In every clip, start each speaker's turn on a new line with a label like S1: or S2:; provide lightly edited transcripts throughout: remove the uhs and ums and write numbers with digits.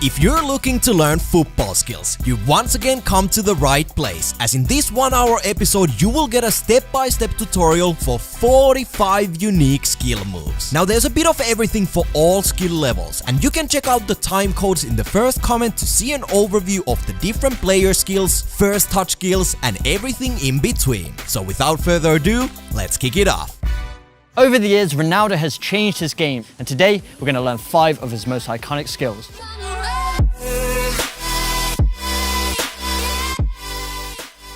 S1: If you're looking to learn football skills, you've once again come to the right place, as in this 1-hour episode you will get a step-by-step tutorial for 45 unique skill moves. Now there's a bit of everything for all skill levels, and you can check out the time codes in the first comment to see an overview of the different player skills, first touch skills, and everything in between. So without further ado, let's kick it off.
S2: Over the years, Ronaldo has changed his game, and today we're going to learn 5 of his most iconic skills.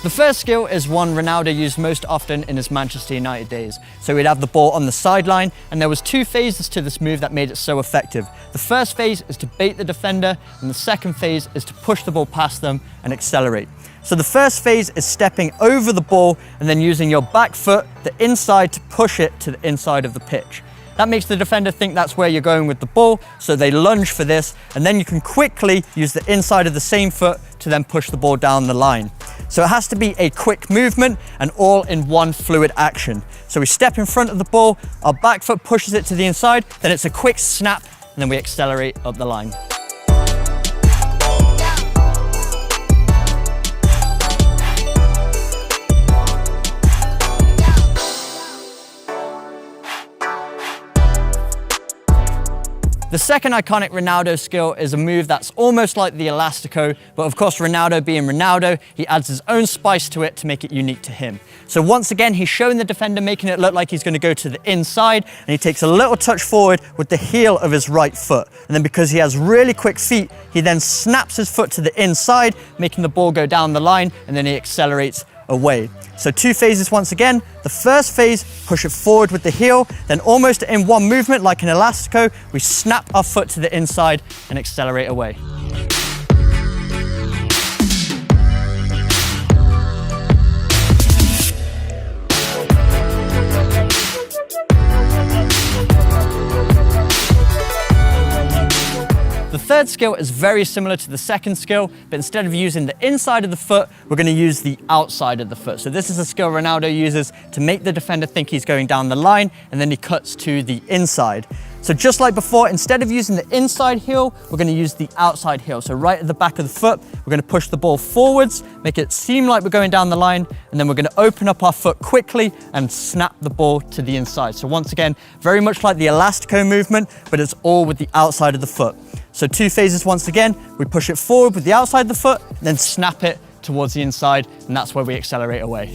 S2: The first skill is one Ronaldo used most often in his Manchester United days. So he'd have the ball on the sideline, and there was 2 phases to this move that made it so effective. The first phase is to bait the defender, and the second phase is to push the ball past them and accelerate. So the first phase is stepping over the ball and then using your back foot, the inside, to push it to the inside of the pitch. That makes the defender think that's where you're going with the ball, so they lunge for this, and then you can quickly use the inside of the same foot to then push the ball down the line. So it has to be a quick movement and all in one fluid action. So we step in front of the ball, our back foot pushes it to the inside, then it's a quick snap, and then we accelerate up the line. The second iconic Ronaldo skill is a move that's almost like the Elastico, but of course Ronaldo being Ronaldo, he adds his own spice to it to make it unique to him. So once again, he's showing the defender, making it look like he's going to go to the inside, and he takes a little touch forward with the heel of his right foot. And then because he has really quick feet, he then snaps his foot to the inside, making the ball go down the line, and then he accelerates away. So 2 phases once again. The first phase, push it forward with the heel, then almost in one movement like an Elastico, we snap our foot to the inside and accelerate away. The third skill is very similar to the second skill, but instead of using the inside of the foot, we're going to use the outside of the foot. So this is a skill Ronaldo uses to make the defender think he's going down the line, and then he cuts to the inside. So just like before, instead of using the inside heel, we're going to use the outside heel. So right at the back of the foot, we're going to push the ball forwards, make it seem like we're going down the line, and then we're going to open up our foot quickly and snap the ball to the inside. So once again, very much like the Elastico movement, but it's all with the outside of the foot. So 2 phases once again, we push it forward with the outside of the foot, then snap it towards the inside, and that's where we accelerate away.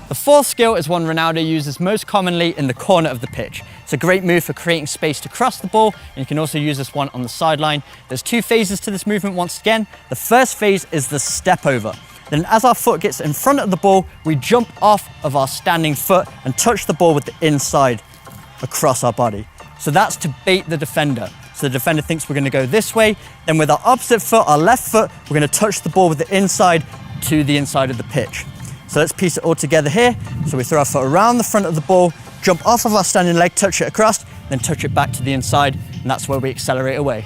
S2: The fourth skill is one Ronaldo uses most commonly in the corner of the pitch. It's a great move for creating space to cross the ball, and you can also use this one on the sideline. There's 2 phases to this movement once again. The first phase is the step over. Then as our foot gets in front of the ball, we jump off of our standing foot and touch the ball with the inside across our body. So that's to bait the defender. So the defender thinks we're going to go this way. Then with our opposite foot, our left foot, we're going to touch the ball with the inside to the inside of the pitch. So let's piece it all together here. So we throw our foot around the front of the ball, jump off of our standing leg, touch it across, then touch it back to the inside, and that's where we accelerate away.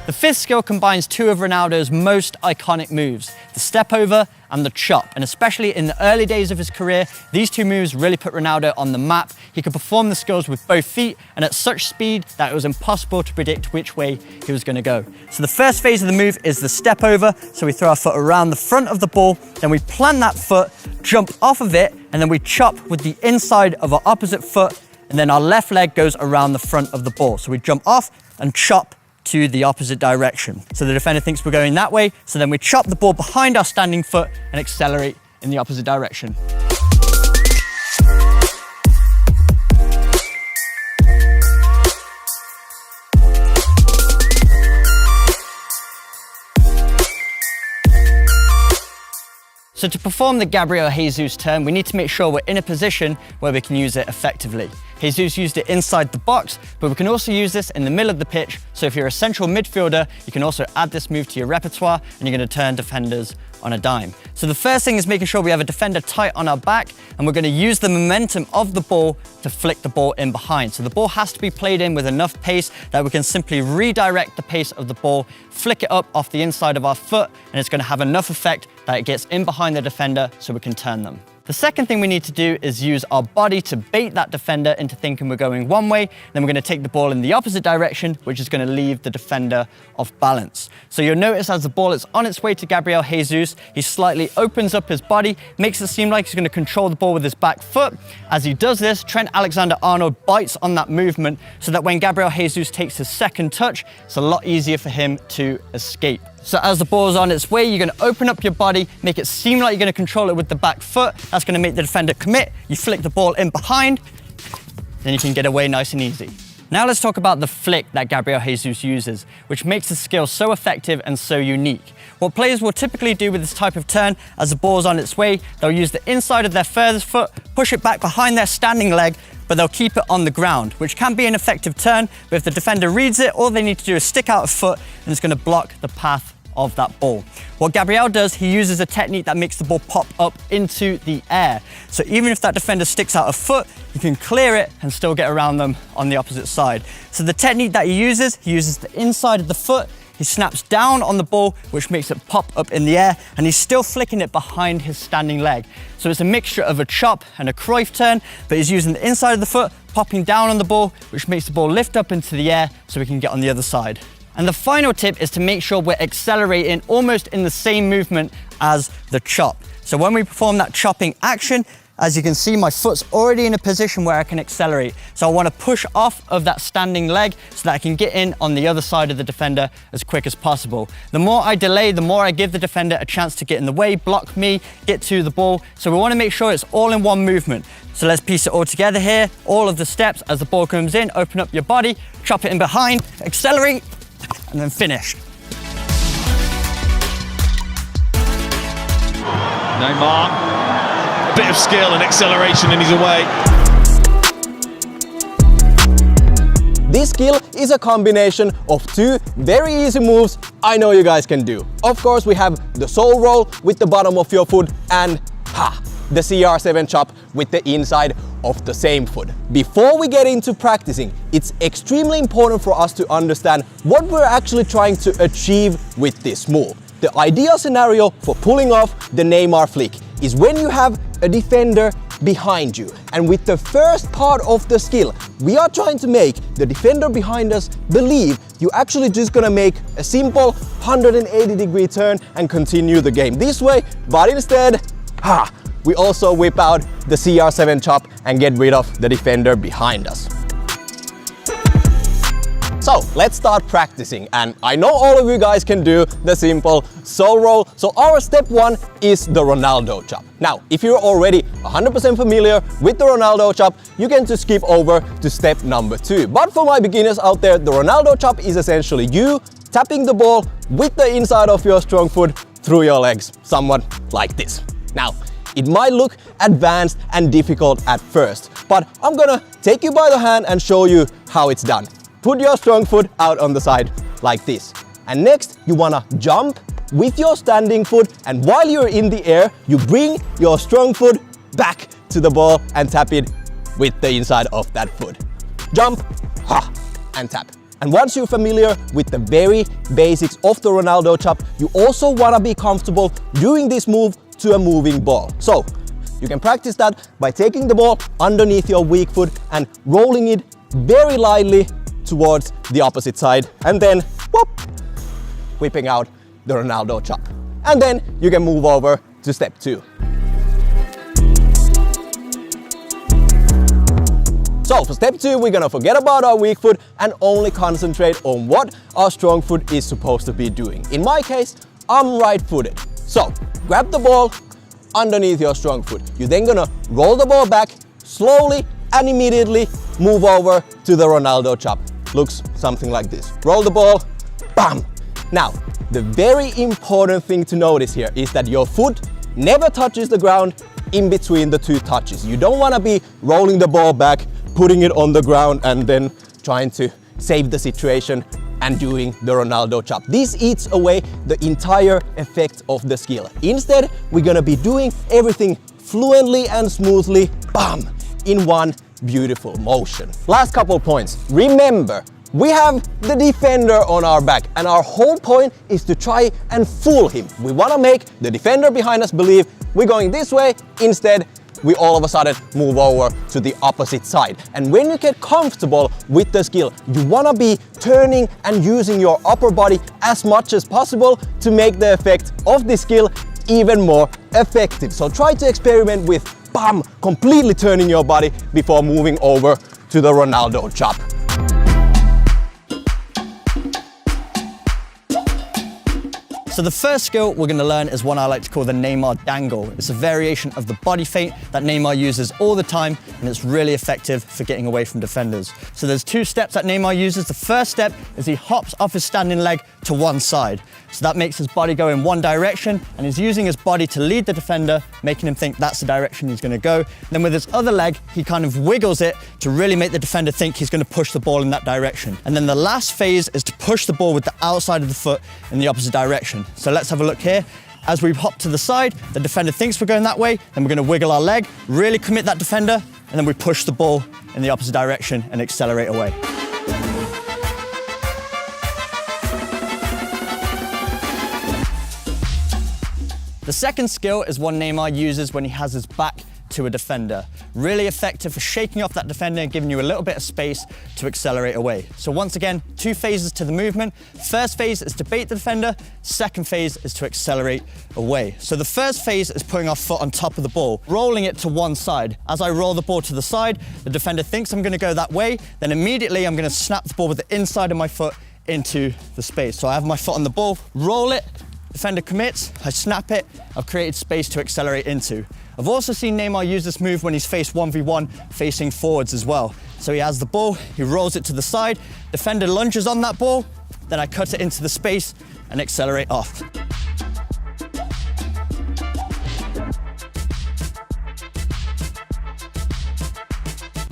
S2: The fifth skill combines 2 of Ronaldo's most iconic moves, the step over and the chop. And especially in the early days of his career, these 2 moves really put Ronaldo on the map. He could perform the skills with both feet and at such speed that it was impossible to predict which way he was going to go. So the first phase of the move is the step over. So we throw our foot around the front of the ball, then we plant that foot, jump off of it, and then we chop with the inside of our opposite foot, and then our left leg goes around the front of the ball. So we jump off and chop to the opposite direction. So the defender thinks we're going that way, so then we chop the ball behind our standing foot and accelerate in the opposite direction. So to perform the Gabrielle turn, we need to make sure we're in a position where we can use it effectively. Jesus used it inside the box, but we can also use this in the middle of the pitch. So if you're a central midfielder, you can also add this move to your repertoire and you're going to turn defenders on a dime. So the first thing is making sure we have a defender tight on our back, and we're going to use the momentum of the ball to flick the ball in behind. So the ball has to be played in with enough pace that we can simply redirect the pace of the ball, flick it up off the inside of our foot, and it's going to have enough effect that it gets in behind the defender so we can turn them. The second thing we need to do is use our body to bait that defender into thinking we're going one way, then we're going to take the ball in the opposite direction, which is going to leave the defender off balance. So you'll notice as the ball is on its way to Gabrielle Jesus, he slightly opens up his body, makes it seem like he's going to control the ball with his back foot. As he does this, Trent Alexander-Arnold bites on that movement so that when Gabrielle Jesus takes his second touch, it's a lot easier for him to escape. So as the ball is on its way, you're going to open up your body, make it seem like you're going to control it with the back foot. That's going to make the defender commit. You flick the ball in behind, then you can get away nice and easy. Now let's talk about the flick that Gabrielle Jesus uses, which makes the skill so effective and so unique. What players will typically do with this type of turn, as the ball is on its way, they'll use the inside of their furthest foot, push it back behind their standing leg, but they'll keep it on the ground, which can be an effective turn, but if the defender reads it, all they need to do is stick out a foot and it's going to block the path of that ball. What Gabrielle does, he uses a technique that makes the ball pop up into the air. So even if that defender sticks out a foot, you can clear it and still get around them on the opposite side. So the technique that he uses the inside of the foot, he snaps down on the ball, which makes it pop up in the air, and he's still flicking it behind his standing leg. So it's a mixture of a chop and a Cruyff turn, but he's using the inside of the foot, popping down on the ball, which makes the ball lift up into the air so we can get on the other side. And the final tip is to make sure we're accelerating almost in the same movement as the chop. So when we perform that chopping action, as you can see, my foot's already in a position where I can accelerate. So I want to push off of that standing leg so that I can get in on the other side of the defender as quick as possible. The more I delay, the more I give the defender a chance to get in the way, block me, get to the ball. So we want to make sure it's all in one movement. So let's piece it all together here. All of the steps as the ball comes in, open up your body, chop it in behind, accelerate, and then finish.
S3: Neymar, a bit of skill and acceleration and he's away.
S1: This skill is a combination of two very easy moves I know you guys can do. Of course, we have the soul roll with the bottom of your foot and the CR7 chop with the inside of the same foot. Before we get into practicing, it's extremely important for us to understand what we're actually trying to achieve with this move. The ideal scenario for pulling off the Neymar flick is when you have a defender behind you. And with the first part of the skill, we are trying to make the defender behind us believe you're actually just gonna make a simple 180-degree turn and continue the game this way, but instead, we also whip out the CR7 chop and get rid of the defender behind us. So let's start practicing, and I know all of you guys can do the simple soul roll. So our step one is the Ronaldo chop. Now, if you're already 100% familiar with the Ronaldo chop, you can just skip over to step number two. But for my beginners out there, the Ronaldo chop is essentially you tapping the ball with the inside of your strong foot through your legs, somewhat like this. Now, it might look advanced and difficult at first, but I'm gonna take you by the hand and show you how it's done. Put your strong foot out on the side like this. And next, you wanna jump with your standing foot, and while you're in the air, you bring your strong foot back to the ball and tap it with the inside of that foot. Jump, and tap. And once you're familiar with the very basics of the Ronaldo chop, you also wanna be comfortable doing this move to a moving ball. So you can practice that by taking the ball underneath your weak foot and rolling it very lightly towards the opposite side, and then whoop, whipping out the Ronaldo chop. And then you can move over to step two. So for step two, we're gonna forget about our weak foot and only concentrate on what our strong foot is supposed to be doing. In my case, I'm right-footed. So grab the ball underneath your strong foot. You're then gonna roll the ball back slowly and immediately move over to the Ronaldo chop. Looks something like this. Roll the ball, bam! Now, the very important thing to notice here is that your foot never touches the ground in between the two touches. You don't wanna be rolling the ball back, putting it on the ground and then trying to save the situation and doing the Ronaldo Chop. This eats away the entire effect of the skill. Instead, we're gonna be doing everything fluently and smoothly, bam, in one beautiful motion. Last couple points. Remember, we have the defender on our back and our whole point is to try and fool him. We wanna make the defender behind us believe we're going this way. Instead, we all of a sudden move over to the opposite side. And when you get comfortable with the skill, you wanna be turning and using your upper body as much as possible to make the effect of the skill even more effective. So try to experiment with, bam, completely turning your body before moving over to the Ronaldo Chop.
S2: So the first skill we're going to learn is one I like to call the Neymar dangle. It's a variation of the body feint that Neymar uses all the time, and it's really effective for getting away from defenders. So there's two steps that Neymar uses. The first step is he hops off his standing leg to one side. So that makes his body go in one direction, and he's using his body to lead the defender, making him think that's the direction he's going to go. Then with his other leg, he kind of wiggles it to really make the defender think he's going to push the ball in that direction. And then the last phase is to push the ball with the outside of the foot in the opposite direction. So let's have a look here. As we hop to the side, the defender thinks we're going that way, then we're going to wiggle our leg, really commit that defender, and then we push the ball in the opposite direction and accelerate away. The second skill is one Neymar uses when he has his back to a defender. Really effective for shaking off that defender and giving you a little bit of space to accelerate away. So once again, two phases to the movement. First phase is to bait the defender. Second phase is to accelerate away. So the first phase is putting our foot on top of the ball, rolling it to one side. As I roll the ball to the side, the defender thinks I'm gonna go that way. Then immediately I'm gonna snap the ball with the inside of my foot into the space. So I have my foot on the ball, roll it, defender commits, I snap it, I've created space to accelerate into. I've also seen Neymar use this move when he's faced 1v1 facing forwards as well. So he has the ball, he rolls it to the side, defender lunges on that ball, then I cut it into the space and accelerate off.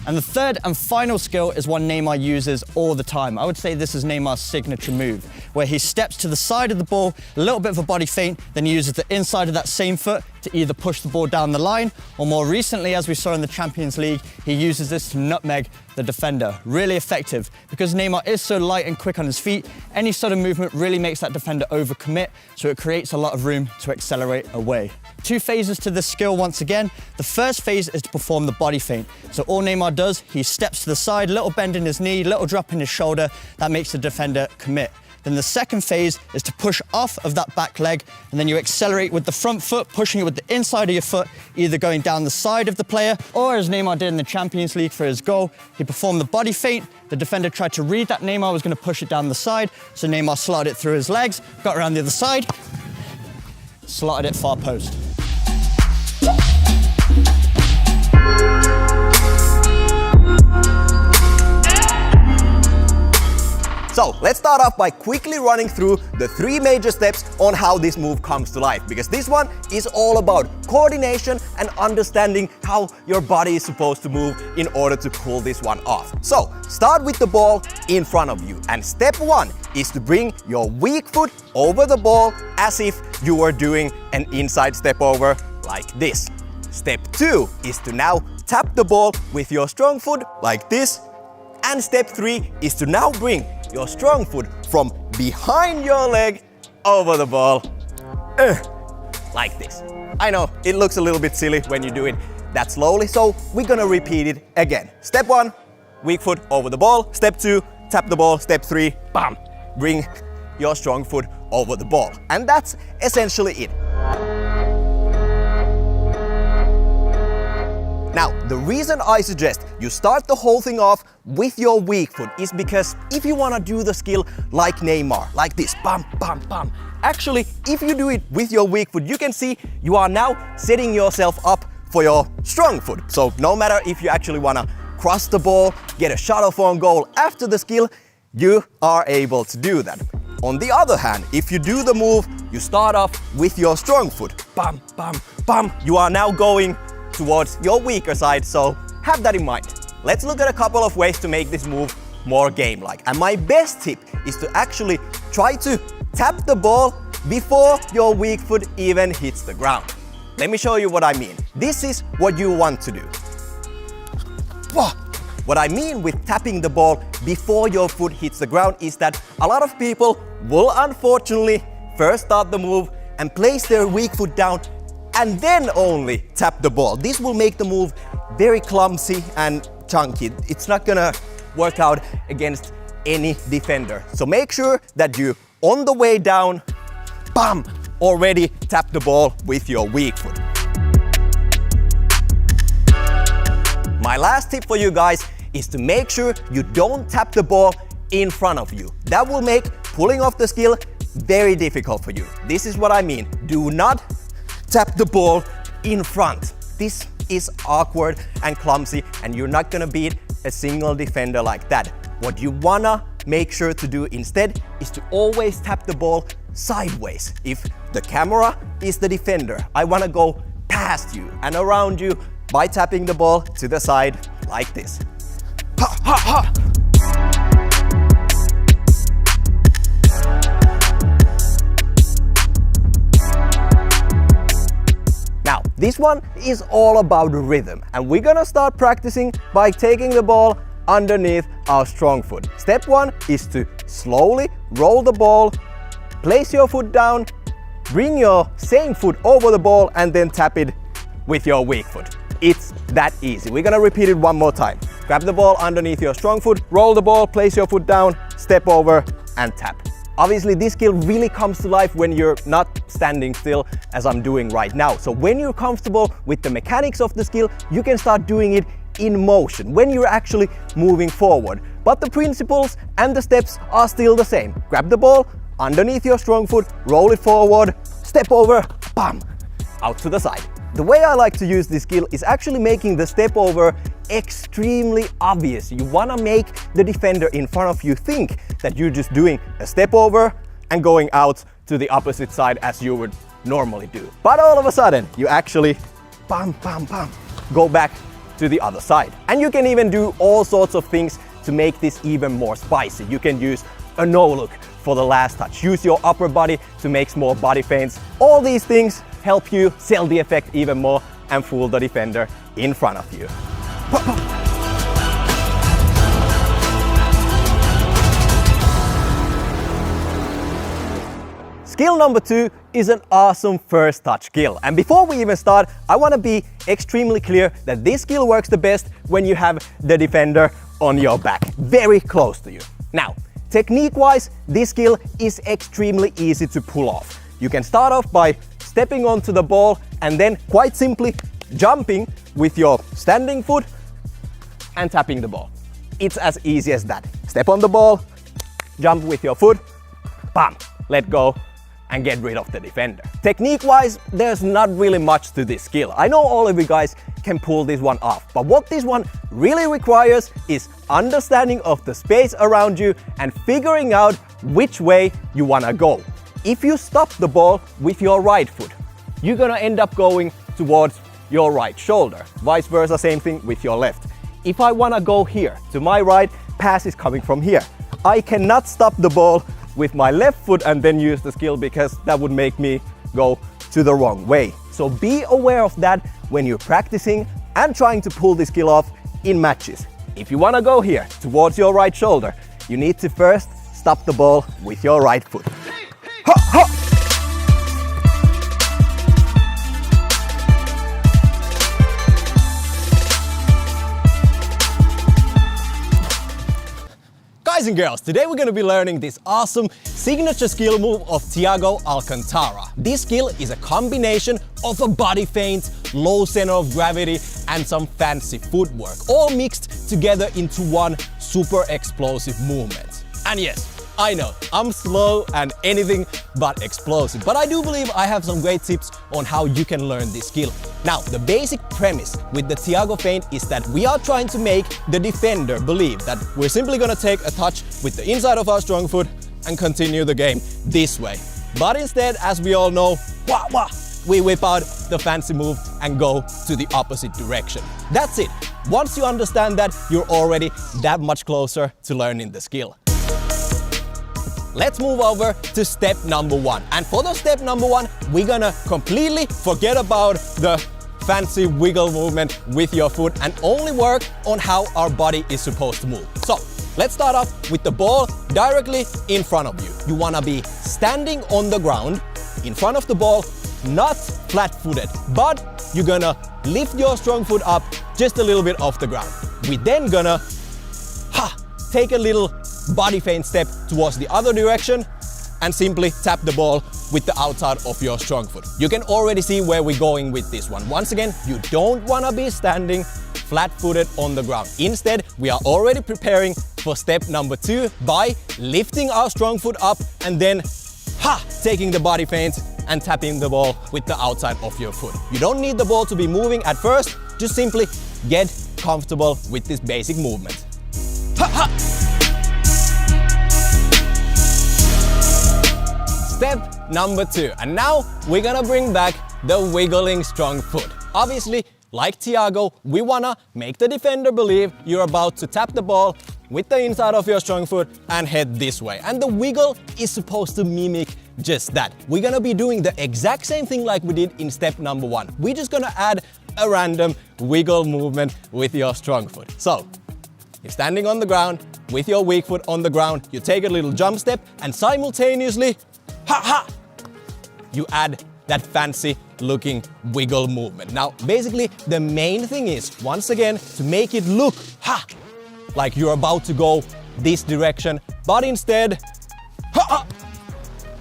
S2: And the third and final skill is one Neymar uses all the time. I would say this is Neymar's signature move, where he steps to the side of the ball, a little bit of a body feint, then he uses the inside of that same foot to either push the ball down the line, or more recently, as we saw in the Champions League, he uses this to nutmeg the defender. Really effective. Because Neymar is so light and quick on his feet, any sort of movement really makes that defender overcommit, so it creates a lot of room to accelerate away. Two phases to this skill once again. The first phase is to perform the body feint. So all Neymar does, he steps to the side, little bend in his knee, little drop in his shoulder, that makes the defender commit. Then the second phase is to push off of that back leg, and then you accelerate with the front foot, pushing it with the inside of your foot, either going down the side of the player, or as Neymar did in the Champions League for his goal, he performed the body feint. The defender tried to read that Neymar was going to push it down the side, so Neymar slotted it through his legs, got around the other side, slotted it far post.
S1: So let's start off by quickly running through the three major steps on how this move comes to life, because this one is all about coordination and understanding how your body is supposed to move in order to pull this one off. So start with the ball in front of you, and step one is to bring your weak foot over the ball as if you were doing an inside step over like this. Step two is to now tap the ball with your strong foot like this, and step three is to now bring your strong foot from behind your leg over the ball, like this. I know, it looks a little bit silly when you do it that slowly, so we're gonna repeat it again. Step one, weak foot over the ball. Step two, tap the ball. Step three, bam, bring your strong foot over the ball. And that's essentially it. Now, the reason I suggest you start the whole thing off with your weak foot is because if you want to do the skill like Neymar, like this, bam, bam, bam, actually, if you do it with your weak foot, you can see you are now setting yourself up for your strong foot. So no matter if you actually want to cross the ball, get a shot off on goal after the skill, you are able to do that. On the other hand, if you do the move, you start off with your strong foot, bam, bam, bam, you are now going towards your weaker side, so have that in mind. let's look at a couple of ways to make this move more game-like. And my best tip is to actually try to tap the ball before your weak foot even hits the ground. Let me show you what I mean. This is what you want to do. What I mean with tapping the ball before your foot hits the ground is that a lot of people will unfortunately first start the move and place their weak foot down and then only tap the ball. This will make the move very clumsy and chunky. It's not gonna work out against any defender. So make sure that you, on the way down, bam, already tap the ball with your weak foot. My last tip for you guys is to make sure you don't tap the ball in front of you. That will make pulling off the skill very difficult for you. This is what I mean. Do not tap the ball in front. This is awkward and clumsy, and you're not gonna beat a single defender like that. What you wanna make sure to do instead is to always tap the ball sideways. If the camera is the defender, I wanna go past you and around you by tapping the ball to the side like this. Ha, ha, ha. Now, this one is all about rhythm, and we're gonna start practicing by taking the ball underneath our strong foot. Step one is to slowly roll the ball, place your foot down, bring your same foot over the ball, and then tap it with your weak foot. It's that easy. We're gonna repeat it one more time. Grab the ball underneath your strong foot, roll the ball, place your foot down, step over, and tap. Obviously, this skill really comes to life when you're not standing still, as I'm doing right now. So when you're comfortable with the mechanics of the skill, you can start doing it in motion, when you're actually moving forward. But the principles and the steps are still the same. Grab the ball underneath your strong foot, roll it forward, step over, bam, out to the side. The way I like to use this skill is actually making the step over extremely obvious. You wanna make the defender in front of you think that you're just doing a step over and going out to the opposite side as you would normally do. But all of a sudden, you actually bam, bam, bam, go back to the other side. And you can even do all sorts of things to make this even more spicy. You can use a no-look for the last touch. Use your upper body to make small body feints. All these things help you sell the effect even more and fool the defender in front of you. Skill number 2 is an awesome first touch skill. And before we even start, I want to be extremely clear that this skill works the best when you have the defender on your back, very close to you. Now, technique-wise, this skill is extremely easy to pull off. You can start off by stepping onto the ball and then quite simply jumping with your standing foot and tapping the ball. It's as easy as that. Step on the ball, jump with your foot, bam, let go, and get rid of the defender. Technique-wise, there's not really much to this skill. I know all of you guys can pull this one off, but what this one really requires is understanding of the space around you and figuring out which way you wanna go. If you stop the ball with your right foot, you're gonna end up going towards your right shoulder. Vice versa, same thing with your left. If I wanna go here, to my right, pass is coming from here. I cannot stop the ball with my left foot and then use the skill because that would make me go to the wrong way. So be aware of that when you're practicing and trying to pull this skill off in matches. If you wanna go here, towards your right shoulder, you need to first stop the ball with your right foot. Ha, ha. Guys and girls, today we're going to be learning this awesome signature skill move of Thiago Alcantara. This skill is a combination of a body feint, low center of gravity, and some fancy footwork, all mixed together into one super explosive movement. And yes, I know, I'm slow and anything but explosive, but I do believe I have some great tips on how you can learn this skill. Now, the basic premise with the Thiago feint is that we are trying to make the defender believe that we're simply gonna take a touch with the inside of our strong foot and continue the game this way. But instead, as we all know, we whip out the fancy move and go to the opposite direction. That's it. Once you understand that, you're already that much closer to learning the skill. Let's move over to step number 1. And for the step number 1, we're gonna completely forget about the fancy wiggle movement with your foot and only work on how our body is supposed to move. So let's start off with the ball directly in front of you. You wanna be standing on the ground in front of the ball, not flat-footed, but you're gonna lift your strong foot up just a little bit off the ground. We're then gonna take a little body feint step towards the other direction and simply tap the ball with the outside of your strong foot. You can already see where we're going with this one. Once again, you don't wanna be standing flat-footed on the ground. Instead, we are already preparing for step number 2 by lifting our strong foot up and then taking the body feint and tapping the ball with the outside of your foot. You don't need the ball to be moving at first, just simply get comfortable with this basic movement. Step number 2, and now we're gonna bring back the wiggling strong foot. Obviously, like Thiago, we wanna make the defender believe you're about to tap the ball with the inside of your strong foot and head this way. And the wiggle is supposed to mimic just that. We're gonna be doing the exact same thing like we did in step number 1. We're just gonna add a random wiggle movement with your strong foot. So, you're standing on the ground with your weak foot on the ground, you take a little jump step and simultaneously, you add that fancy looking wiggle movement. Now, basically, the main thing is, once again, to make it look like you're about to go this direction, but instead,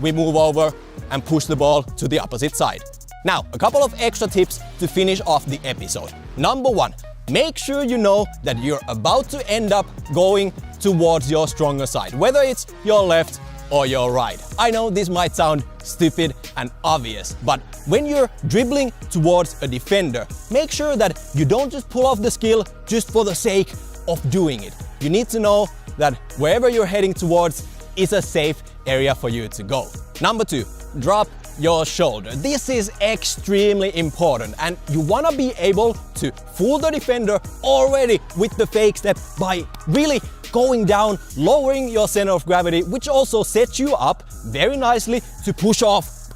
S1: we move over and push the ball to the opposite side. Now, a couple of extra tips to finish off the episode. Number 1, make sure you know that you're about to end up going towards your stronger side, whether it's your left or your right. I know this might sound stupid and obvious, but when you're dribbling towards a defender, make sure that you don't just pull off the skill just for the sake of doing it. You need to know that wherever you're heading towards is a safe area for you to go. Number 2, drop your shoulder. This is extremely important, and you want to be able to fool the defender already with the fake step by really going down, lowering your center of gravity, which also sets you up very nicely to push off,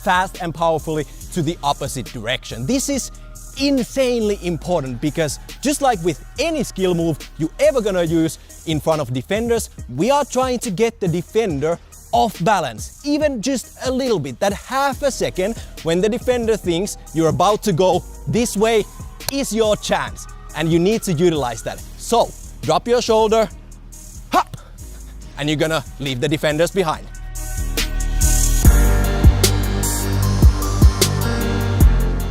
S1: fast and powerfully to the opposite direction. This is insanely important because just like with any skill move you ever gonna use in front of defenders, we are trying to get the defender off balance, even just a little bit. That half a second when the defender thinks you're about to go this way is your chance, and you need to utilize that. So, drop your shoulder, and you're gonna leave the defenders behind.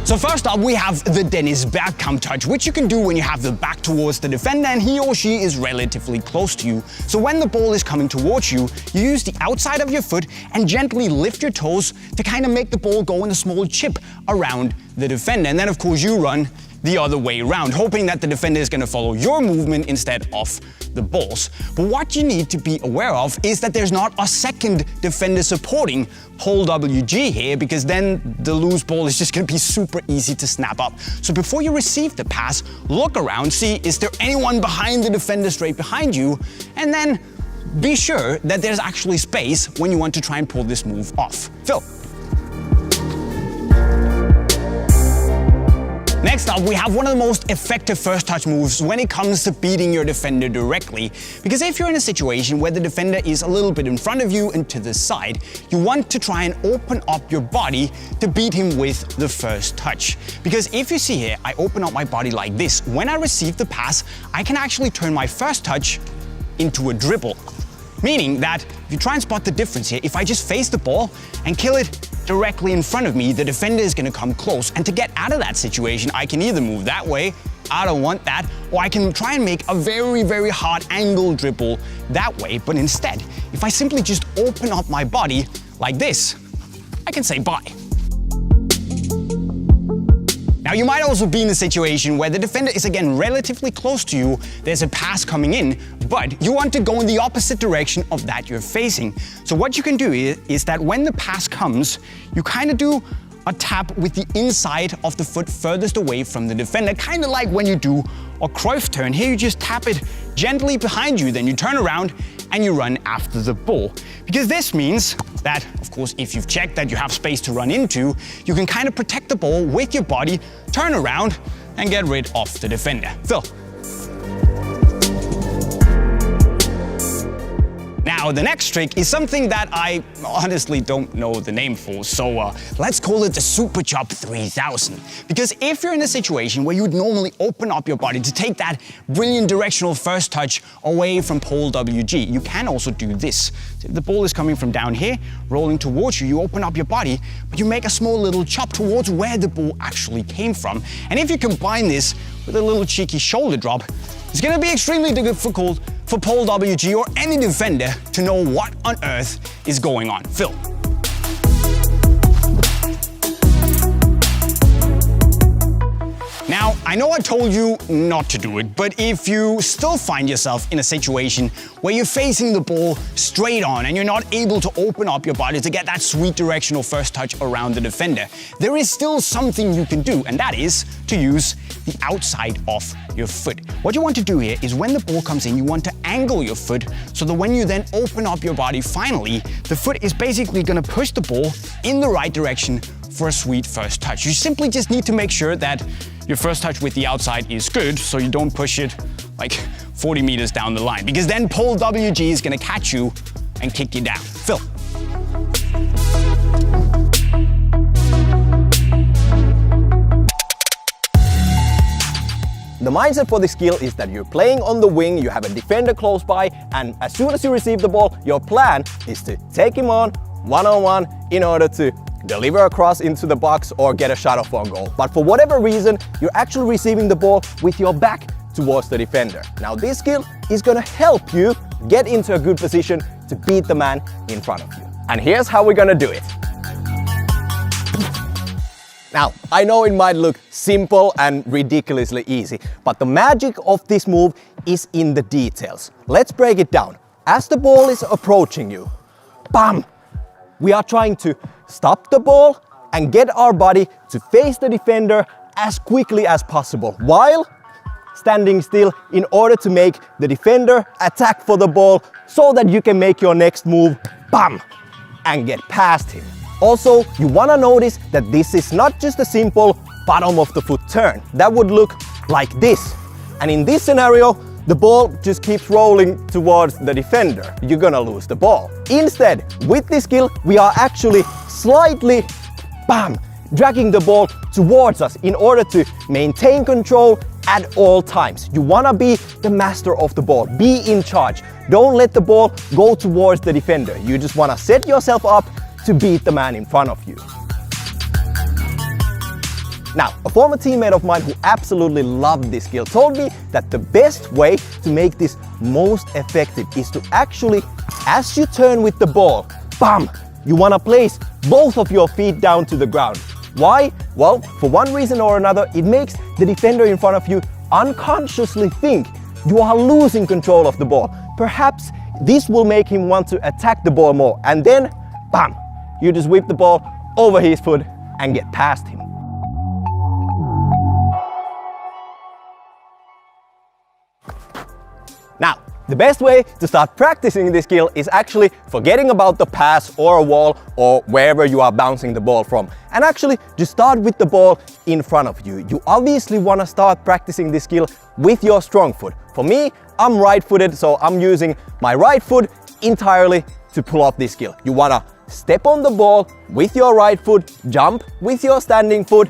S4: So first up, we have the Dennis Beckham touch, which you can do when you have the back towards the defender and he or she is relatively close to you. So when the ball is coming towards you, you use the outside of your foot and gently lift your toes to kind of make the ball go in a small chip around the defender. And then of course you run the other way around, hoping that the defender is going to follow your movement instead of the ball's. But what you need to be aware of is that there's not a second defender supporting whole WG here, because then the loose ball is just going to be super easy to snap up. So before you receive the pass, look around, see is there anyone behind the defender straight behind you, and then be sure that there's actually space when you want to try and pull this move off. Phil. Next up, we have one of the most effective first touch moves when it comes to beating your defender directly. Because if you're in a situation where the defender is a little bit in front of you and to the side, you want to try and open up your body to beat him with the first touch. Because if you see here, I open up my body like this. When I receive the pass, I can actually turn my first touch into a dribble. Meaning that if you try and spot the difference here, if I just face the ball and kill it directly in front of me, the defender is going to come close. And to get out of that situation, I can either move that way, I don't want that, or I can try and make a very, very hard angle dribble that way. But instead, if I simply just open up my body like this, I can say bye. Now you might also be in a situation where the defender is again relatively close to you, there's a pass coming in, but you want to go in the opposite direction of that you're facing. So what you can do is that when the pass comes, you kind of do a tap with the inside of the foot furthest away from the defender, kind of like when you do a Cruyff turn. Here you just tap it gently behind you, then you turn around and you run after the ball. Because this means that, of course, if you've checked that you have space to run into, you can kind of protect the ball with your body, turn around and get rid of the defender. Phil. Now, the next trick is something that I honestly don't know the name for, so let's call it the Super Chop 3000. Because if you're in a situation where you would normally open up your body to take that brilliant directional first touch away from pole WG, you can also do this. So if the ball is coming from down here, rolling towards you, you open up your body, but you make a small little chop towards where the ball actually came from. And if you combine this with a little cheeky shoulder drop, it's going to be extremely difficult for pole WG or any defender to know what on earth is going on. Phil. Now, I know I told you not to do it, but if you still find yourself in a situation where you're facing the ball straight on and you're not able to open up your body to get that sweet directional first touch around the defender, there is still something you can do, and that is to use the outside of your foot. What you want to do here is when the ball comes in, you want to angle your foot so that when you then open up your body finally, the foot is basically going to push the ball in the right direction for a sweet first touch. You simply just need to make sure that your first touch with the outside is good, so you don't push it like 40 meters down the line, because then pole WG is gonna catch you and kick you down. Phil.
S1: The mindset for this skill is that you're playing on the wing, you have a defender close by, and as soon as you receive the ball, your plan is to take him on one-on-one in order to deliver a cross into the box or get a shot off on goal. But for whatever reason, you're actually receiving the ball with your back towards the defender. Now this skill is gonna help you get into a good position to beat the man in front of you. And here's how we're gonna do it. Now, I know it might look simple and ridiculously easy, but the magic of this move is in the details. Let's break it down. As the ball is approaching you, bam! We are trying to stop the ball and get our body to face the defender as quickly as possible while standing still in order to make the defender attack for the ball so that you can make your next move, bam, and get past him. Also, you want to notice that this is not just a simple bottom of the foot turn. That would look like this. And in this scenario, the ball just keeps rolling towards the defender. You're gonna lose the ball. Instead, with this skill, we are actually slightly, bam, dragging the ball towards us in order to maintain control at all times. You wanna be the master of the ball, be in charge. Don't let the ball go towards the defender. You just wanna set yourself up to beat the man in front of you. Now, a former teammate of mine who absolutely loved this skill told me that the best way to make this most effective is to actually, as you turn with the ball, bam, you want to place both of your feet down to the ground. Why? Well, for one reason or another, it makes the defender in front of you unconsciously think you are losing control of the ball. Perhaps this will make him want to attack the ball more, and then, bam, you just whip the ball over his foot and get past him. Now, the best way to start practicing this skill is actually forgetting about the pass or a wall or wherever you are bouncing the ball from, and actually just start with the ball in front of you. You obviously want to start practicing this skill with your strong foot. For me, I'm right-footed, so I'm using my right foot entirely to pull off this skill. You want to step on the ball with your right foot, jump with your standing foot,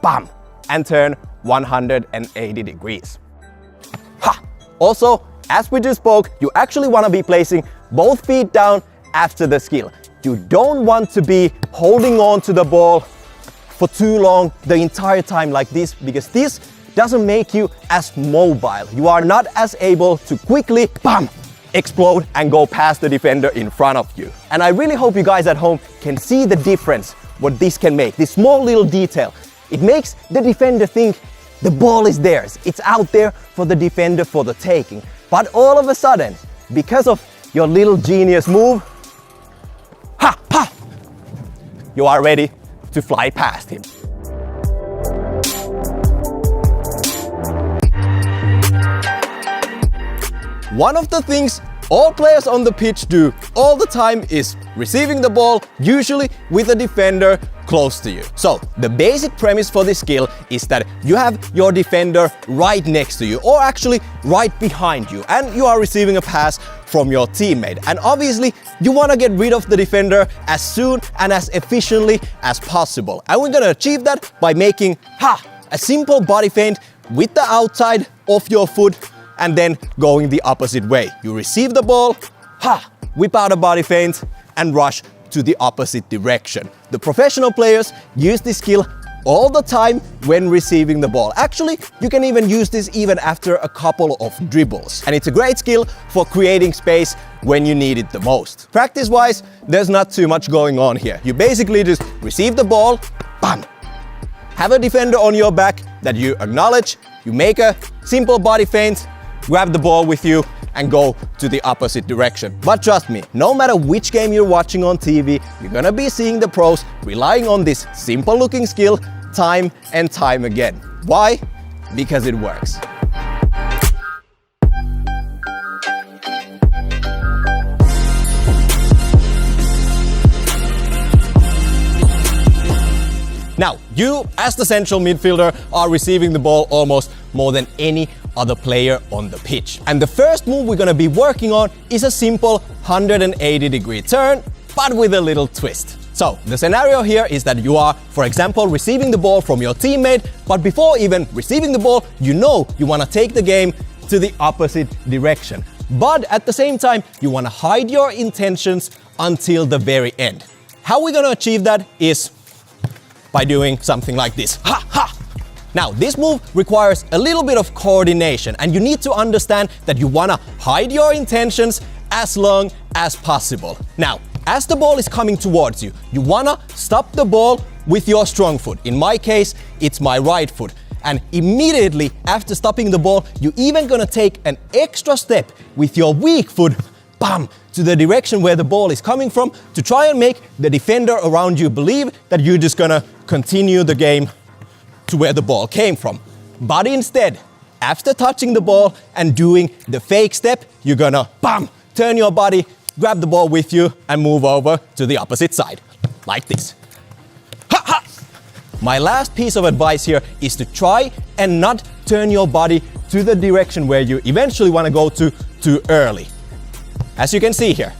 S1: bam, and turn 180 degrees. Ha! Also, as we just spoke, you actually want to be placing both feet down after the skill. You don't want to be holding on to the ball for too long the entire time like this, because this doesn't make you as mobile. You are not as able to quickly, bam, explode and go past the defender in front of you. And I really hope you guys at home can see the difference what this can make. This small little detail. It makes the defender think the ball is theirs. It's out there for the defender for the taking. But all of a sudden, because of your little genius move, ha, ha, you are ready
S5: to fly past him. One of the things all players on the pitch do all the time is receiving the ball, usually with a defender close to you. So the basic premise for this skill is that you have your defender right next to you, or actually right behind you, and you are receiving a pass from your teammate. And obviously you want to get rid of the defender as soon and as efficiently as possible. And we're going to achieve that by making a simple body feint with the outside of your foot and then going the opposite way. You receive the ball, whip out a body feint and rush to the opposite direction. The professional players use this skill all the time when receiving the ball. Actually, you can even use this even after a couple of dribbles. And it's a great skill for creating space when you need it the most. Practice-wise, there's not too much going on here. You basically just receive the ball, bam! Have a defender on your back that you acknowledge, you make a simple body feint, grab the ball with you and go to the opposite direction. But trust me, no matter which game you're watching on TV, you're gonna be seeing the pros relying on this simple looking skill time and time again. Why? Because it works. Now, you as the central midfielder are receiving the ball almost more than any other player on the pitch. And the first move we're gonna be working on is a simple 180-degree turn, but with a little twist. So, the scenario here is that you are, for example, receiving the ball from your teammate, but before even receiving the ball, you know you wanna take the game to the opposite direction. But at the same time, you wanna hide your intentions until the very end. How we're gonna achieve that is by doing something like this. Now, this move requires a little bit of coordination, and you need to understand that you wanna hide your intentions as long as possible. Now, as the ball is coming towards you, you wanna stop the ball with your strong foot. In my case, it's my right foot. And immediately after stopping the ball, you're even gonna take an extra step with your weak foot, bam, to the direction where the ball is coming from to try and make the defender around you believe that you're just gonna continue the game to where the ball came from. But instead, after touching the ball and doing the fake step, you're gonna, bam, turn your body, grab the ball with you and move over to the opposite side, like this. My last piece of advice here is to try and not turn your body to the direction where you eventually wanna go to too early. As you can see here,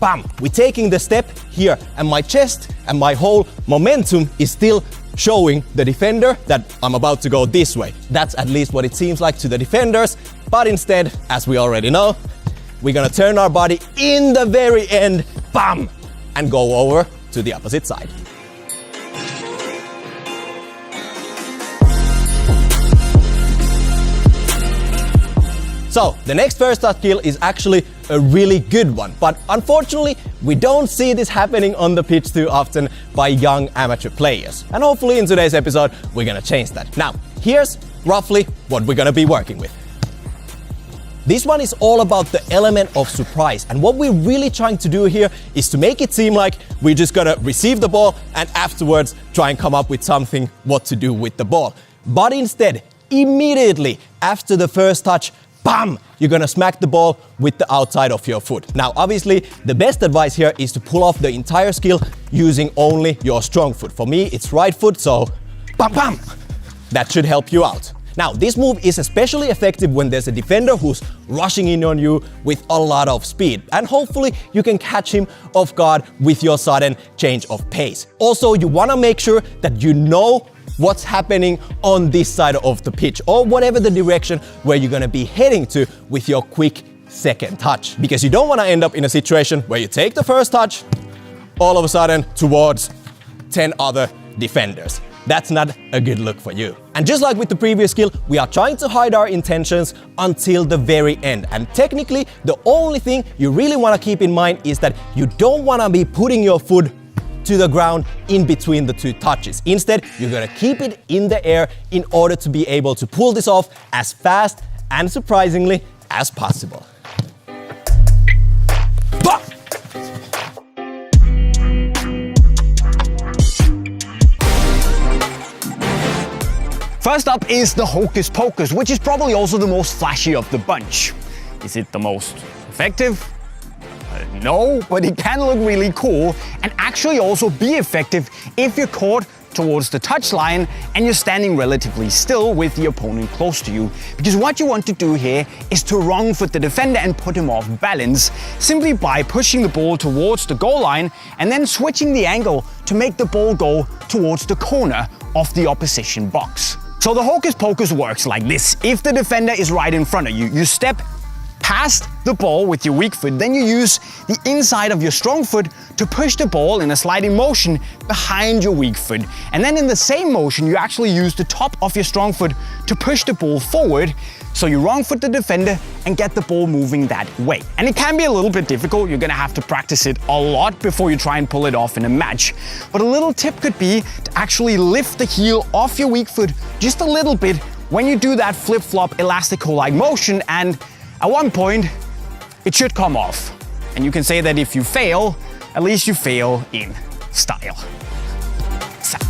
S5: bam, we're taking the step here and my chest and my whole momentum is still showing the defender that I'm about to go this way. That's at least what it seems like to the defenders, but instead, as we already know, we're gonna turn our body in the very end, bam, and go over to the opposite side. So, the next first touch skill is actually a really good one, but unfortunately, we don't see this happening on the pitch too often by young amateur players. And hopefully in today's episode, we're gonna change that. Now, here's roughly what we're gonna be working with. This one is all about the element of surprise, and what we're really trying to do here is to make it seem like we're just gonna receive the ball and afterwards try and come up with something what to do with the ball. But instead, immediately after the first touch, bam! You're gonna smack the ball with the outside of your foot. Now, obviously, the best advice here is to pull off the entire skill using only your strong foot. For me, it's right foot, so bam, bam! That should help you out. Now, this move is especially effective when there's a defender who's rushing in on you with a lot of speed. And hopefully, you can catch him off guard with your sudden change of pace. Also, you wanna make sure that you know what's happening on this side of the pitch, or whatever the direction where you're gonna be heading to with your quick second touch. Because you don't wanna end up in a situation where you take the first touch, all of a sudden towards 10 other defenders. That's not a good look for you. And just like with the previous skill, we are trying to hide our intentions until the very end. And technically, the only thing you really wanna keep in mind is that you don't wanna be putting your foot to the ground in between the two touches. Instead, you're gonna keep it in the air in order to be able to pull this off as fast and surprisingly as possible.
S4: First up is the Hocus Pocus, which is probably also the most flashy of the bunch. Is it the most effective? No, but it can look really cool and actually also be effective if you're caught towards the touchline and you're standing relatively still with the opponent close to you. Because what you want to do here is to wrong foot the defender and put him off balance simply by pushing the ball towards the goal line and then switching the angle to make the ball go towards the corner of the opposition box. So the Hocus Pocus works like this. If the defender is right in front of you, you step past the ball with your weak foot, then you use the inside of your strong foot to push the ball in a sliding motion behind your weak foot. And then in the same motion, you actually use the top of your strong foot to push the ball forward. So you wrong foot the defender and get the ball moving that way. And it can be a little bit difficult. You're gonna have to practice it a lot before you try and pull it off in a match. But a little tip could be to actually lift the heel off your weak foot just a little bit when you do that flip-flop Elastico-like motion, and at one point, it should come off. And you can say that if you fail, at least you fail in style. Sack.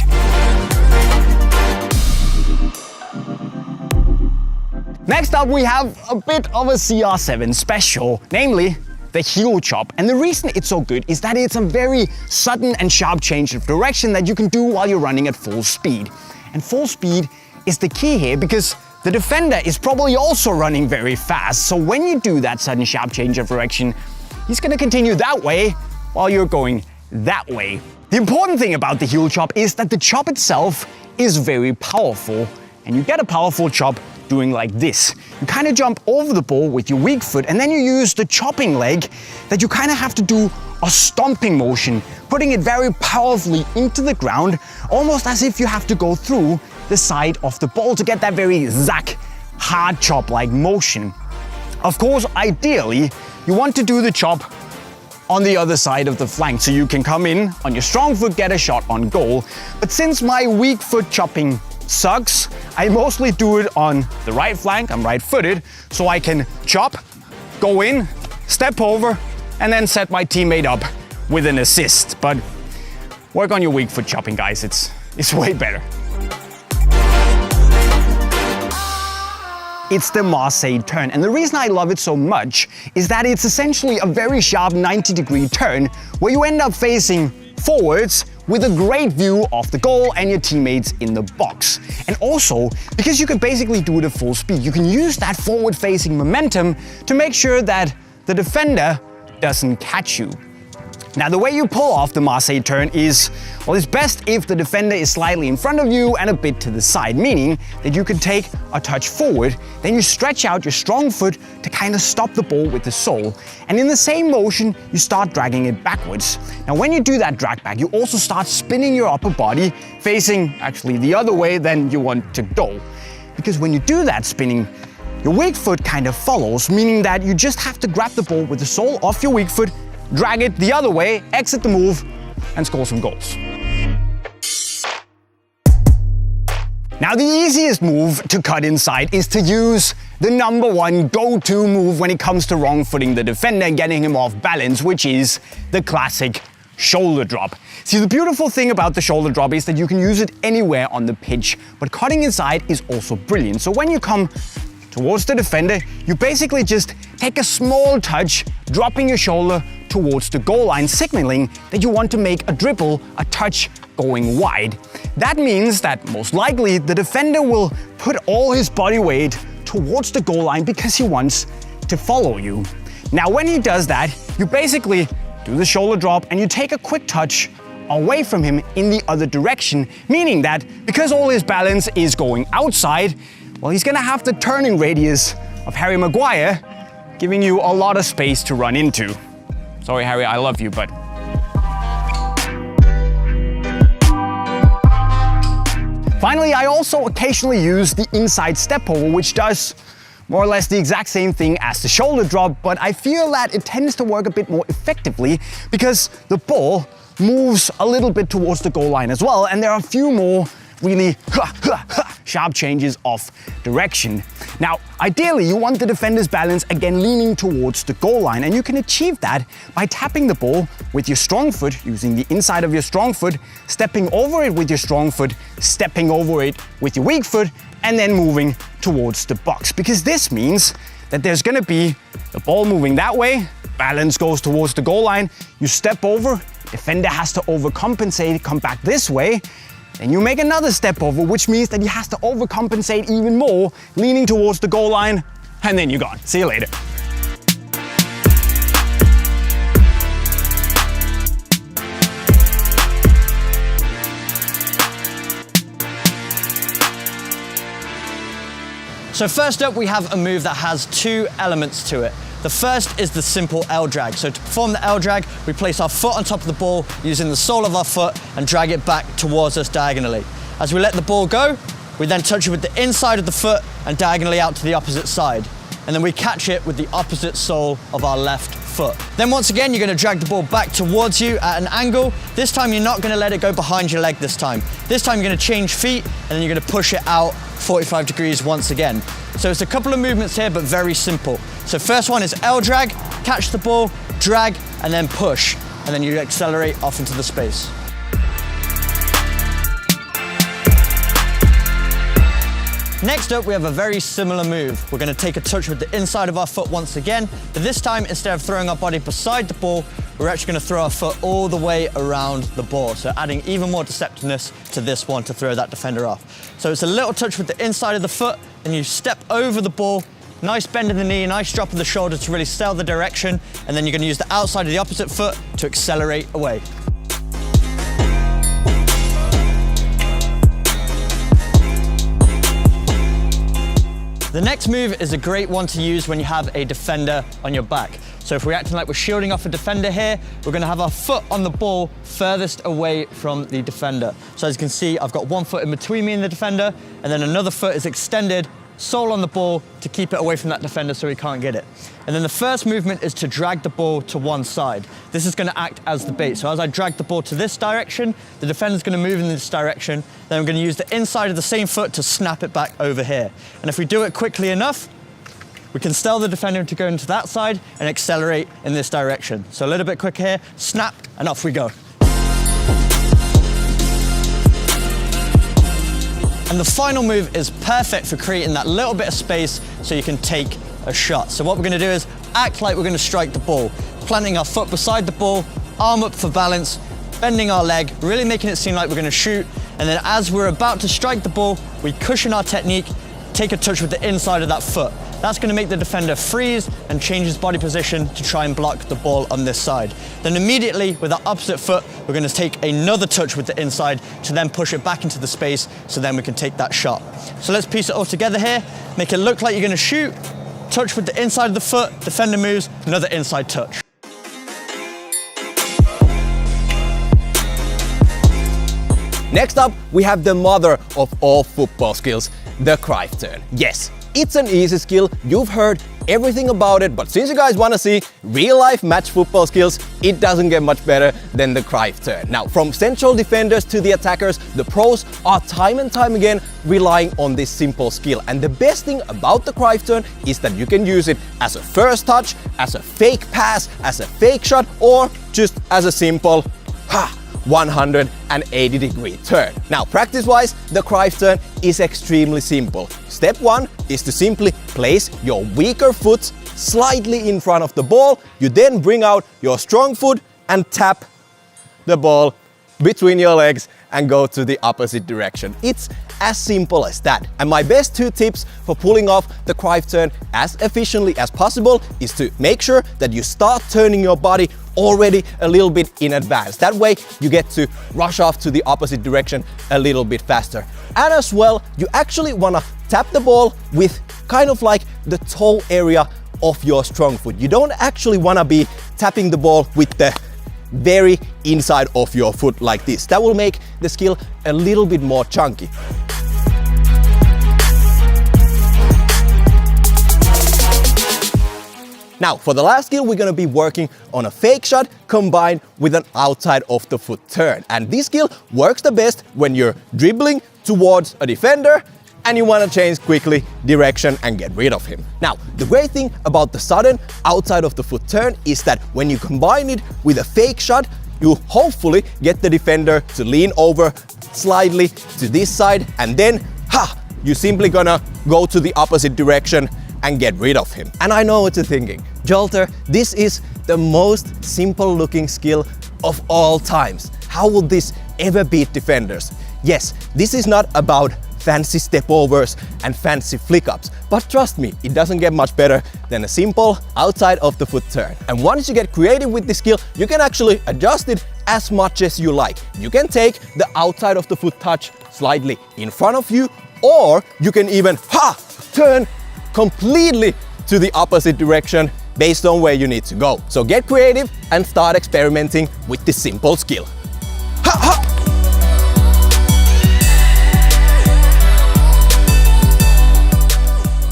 S4: Next up, we have a bit of a CR7 special, namely the heel chop. And the reason it's so good is that it's a very sudden and sharp change of direction that you can do while you're running at full speed. And full speed is the key here because the defender is probably also running very fast. So when you do that sudden sharp change of direction, he's gonna continue that way while you're going that way. The important thing about the heel chop is that the chop itself is very powerful. And you get a powerful chop doing like this. You kind of jump over the ball with your weak foot and then you use the chopping leg that you kind of have to do a stomping motion, putting it very powerfully into the ground, almost as if you have to go through the side of the ball to get that very zack, hard chop-like motion. Of course, ideally, you want to do the chop on the other side of the flank so you can come in on your strong foot, get a shot on goal. But since my weak foot chopping sucks, I mostly do it on the right flank. I'm right-footed, so I can chop, go in, step over, and then set my teammate up with an assist. But work on your weak foot chopping, guys. It's way better. It's the Marseille Turn, and the reason I love it so much is that it's essentially a very sharp 90-degree turn where you end up facing forwards with a great view of the goal and your teammates in the box. And also, because you can basically do it at full speed, you can use that forward-facing momentum to make sure that the defender doesn't catch you. Now, the way you pull off the Marseille Turn is, well, it's best if the defender is slightly in front of you and a bit to the side, meaning that you can take a touch forward, then you stretch out your strong foot to kind of stop the ball with the sole. And in the same motion, you start dragging it backwards. Now, when you do that drag back, you also start spinning your upper body, facing actually the other way than you want to go. Because when you do that spinning, your weak foot kind of follows, meaning that you just have to grab the ball with the sole off your weak foot, drag it the other way, exit the move, and score some goals. Now, the easiest move to cut inside is to use the #1 go-to move when it comes to wrong footing the defender and getting him off balance, which is the classic shoulder drop. See, the beautiful thing about the shoulder drop is that you can use it anywhere on the pitch, but cutting inside is also brilliant. So when you come towards the defender, you basically just take a small touch, dropping your shoulder towards the goal line, signaling that you want to make a dribble, a touch going wide. That means that most likely the defender will put all his body weight towards the goal line because he wants to follow you. Now, when he does that, you basically do the shoulder drop and you take a quick touch away from him in the other direction, meaning that because all his balance is going outside, well, he's gonna have the turning radius of Harry Maguire, giving you a lot of space to run into. Sorry, Harry, I love you, but... Finally, I also occasionally use the inside step over, which does more or less the exact same thing as the shoulder drop, but I feel that it tends to work a bit more effectively because the ball moves a little bit towards the goal line as well, and there are a few more really sharp changes of direction. Now, ideally, you want the defender's balance again leaning towards the goal line, and you can achieve that by tapping the ball with your strong foot, using the inside of your strong foot, stepping over it with your strong foot, stepping over it with your weak foot, and then moving towards the box. Because this means that there's gonna be the ball moving that way, balance goes towards the goal line, you step over, defender has to overcompensate, come back this way, then you make another step over, which means that he has to overcompensate even more, leaning towards the goal line, and then you're gone. See you later.
S2: So first up, we have a move that has two elements to it. The first is the simple L drag. So to perform the L drag, we place our foot on top of the ball using the sole of our foot and drag it back towards us diagonally. As we let the ball go, we then touch it with the inside of the foot and diagonally out to the opposite side. And then we catch it with the opposite sole of our left foot. Then once again, you're gonna drag the ball back towards you at an angle. This time, you're not gonna let it go behind your leg this time. This time, you're gonna change feet and then you're gonna push it out 45 degrees once again. So it's a couple of movements here, but very simple. So first one is L drag, catch the ball, drag, and then push. And then you accelerate off into the space. Next up, we have a very similar move. We're gonna take a touch with the inside of our foot once again, but this time, instead of throwing our body beside the ball, we're actually gonna throw our foot all the way around the ball. So adding even more deceptiveness to this one to throw that defender off. So it's a little touch with the inside of the foot, and you step over the ball, nice bend in the knee, nice drop of the shoulder to really sell the direction, and then you're gonna use the outside of the opposite foot to accelerate away. The next move is a great one to use when you have a defender on your back. So if we're acting like we're shielding off a defender here, we're gonna have our foot on the ball furthest away from the defender. So as you can see, I've got one foot in between me and the defender, and then another foot is extended, sole on the ball to keep it away from that defender so he can't get it. And then the first movement is to drag the ball to one side. This is gonna act as the bait. So as I drag the ball to this direction, the defender's gonna move in this direction, then I'm gonna use the inside of the same foot to snap it back over here. And if we do it quickly enough, we can tell the defender to go into that side and accelerate in this direction. So a little bit quicker here, snap, and off we go. And the final move is perfect for creating that little bit of space so you can take a shot. So what we're gonna do is act like we're gonna strike the ball, planting our foot beside the ball, arm up for balance, bending our leg, really making it seem like we're gonna shoot. And then as we're about to strike the ball, we cushion our technique, take a touch with the inside of that foot. That's gonna make the defender freeze and change his body position to try and block the ball on this side. Then immediately, with our opposite foot, we're gonna take another touch with the inside to then push it back into the space so then we can take that shot. So let's piece it all together here, make it look like you're gonna shoot, touch with the inside of the foot, defender moves, another inside touch.
S5: Next up, we have the mother of all football skills, the Cruyff turn. Yes, it's an easy skill, you've heard everything about it, but since you guys want to see real-life match football skills, it doesn't get much better than the Cruyff turn. Now, from central defenders to the attackers, the pros are time and time again relying on this simple skill. And the best thing about the Cruyff turn is that you can use it as a first touch, as a fake pass, as a fake shot, or just as a simple 180-degree turn. Now, practice-wise, the Cruyff turn is extremely simple. Step one is to simply place your weaker foot slightly in front of the ball. You then bring out your strong foot and tap the ball between your legs and go to the opposite direction. It's as simple as that. And my best 2 tips for pulling off the Cruyff turn as efficiently as possible is to make sure that you start turning your body already a little bit in advance. That way you get to rush off to the opposite direction a little bit faster. And as well, you actually want to tap the ball with kind of like the toe area of your strong foot. You don't actually want to be tapping the ball with the very inside of your foot like this. That will make the skill a little bit more chunky. Now, for the last skill, we're gonna be working on a fake shot combined with an outside of the foot turn. And this skill works the best when you're dribbling towards a defender and you want to change quickly direction and get rid of him. Now, the great thing about the sudden outside of the foot turn is that when you combine it with a fake shot, you hopefully get the defender to lean over slightly to this side, and then, you're simply gonna go to the opposite direction and get rid of him. And I know what you're thinking, Jolter, this is the most simple looking skill of all times. How would this ever beat defenders? Yes, this is not about fancy step overs and fancy flick ups, but trust me, it doesn't get much better than a simple outside of the foot turn. And once you get creative with this skill, you can actually adjust it as much as you like. You can take the outside of the foot touch slightly in front of you, or you can even turn completely to the opposite direction based on where you need to go. So get creative and start experimenting with this simple skill.